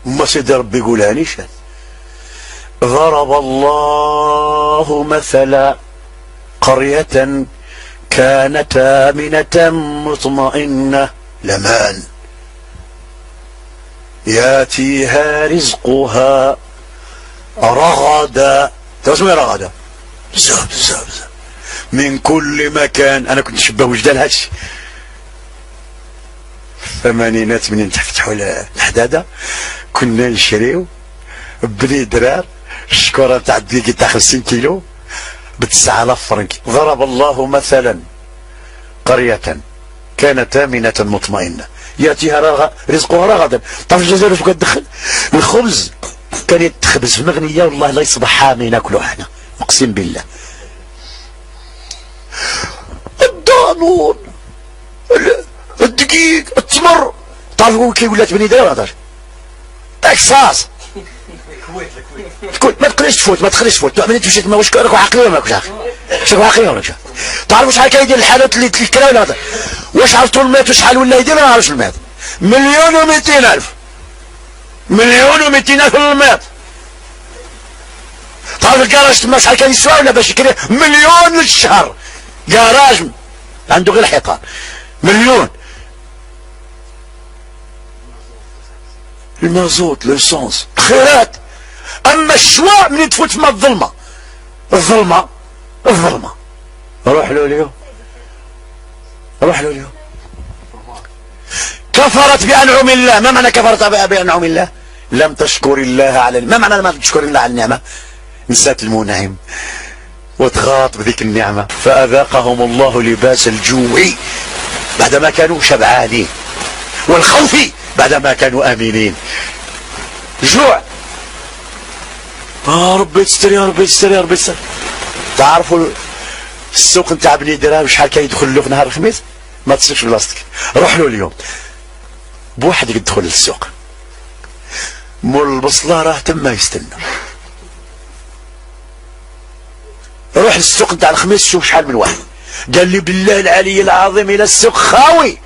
ما سيدي ربي يقولها نيشان. ضرب الله مثلا قرية كانت آمنة مطمئنة لمان ياتيها رزقها رغدا. تسمى رغدا بزاف من كل مكان. انا كنت شبه وجدان هادشي الثمانينات منين تفتحوا الحداده كنا نشريو بلي درار الشكوره تاع الديكي تاع 50 كيلو ب 9000 فرنك. ضرب الله مثلا قرية كانت آمنة مطمئنة ياتيها رزقها رغدا. تعرف الجزائر واش كتدخل؟ الخبز كان يتخبز في مغنية والله لا يصبح حامي ناكلو حنا اقسم بالله. الدانون الدقيق التمر تعرفوا كي ولات بني دايره هضر تكساس ما تقدرش تفوت ما ملي تمشي تما واش راكو عاقلين ولا ماكوش عاقلين؟ واش راكو عاقلين ولا تعرفوا شحال كيدير الحالات اللي الكرا ولا هضر؟ واش عرفتوا المات وشحال ولا يدير؟ ما نعرفش المات. 1,200,000 1,200,000 المات. تعرف الكراج تما شحال كان يسوى ولا باش يكري 1,000,000 للشهر؟ كراج عنده غير الحيطان 1,000,000. المازوت ليسونس خيرات. اما الشواء من تفوت في الظلمه روح له اليوم كفرت بانعم الله. ما معنى كفرت بانعم الله؟ لم تشكر الله على ما معنى ما تشكر الله على النعمه؟ نسات المنعم وتغاط بذيك النعمه فاذاقهم الله لباس الجوع بعدما كانوا شبعانين والخوف بعدما كانوا امنين. جوع ربي يستر يا ربي يستر. تعرفوا السوق نتاع بني درهم شحال كان يدخل له في نهار الخميس؟ ما تصيرش بلاصتك. روح له اليوم بوحدك تدخل للسوق مول البصله راه تما يستنى. روح للسوق نتاع الخميس شوف شحال من واحد قال لي بالله العلي العظيم الى السوق خاوي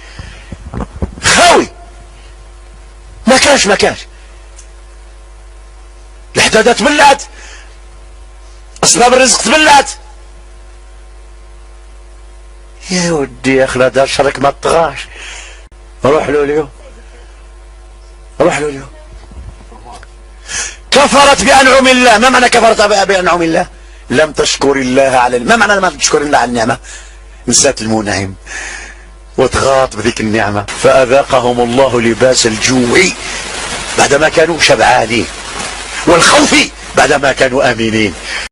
ما كانش الحدادات تبلعت اسباب الرزق تبلعت. يا ودي يا اخي دار شرك ما تطغاش. روح له اليوم كفرت بانعم الله. ما معنى كفرت بانعم الله؟ لم تشكر الله على ما معنى ما تشكر الله على النعمه؟ نسات المنعم وتغاط بذيك النعمه فاذاقهم الله لباس الجوع بعدما كانوا شبعانين والخوف بعدما كانوا امنين.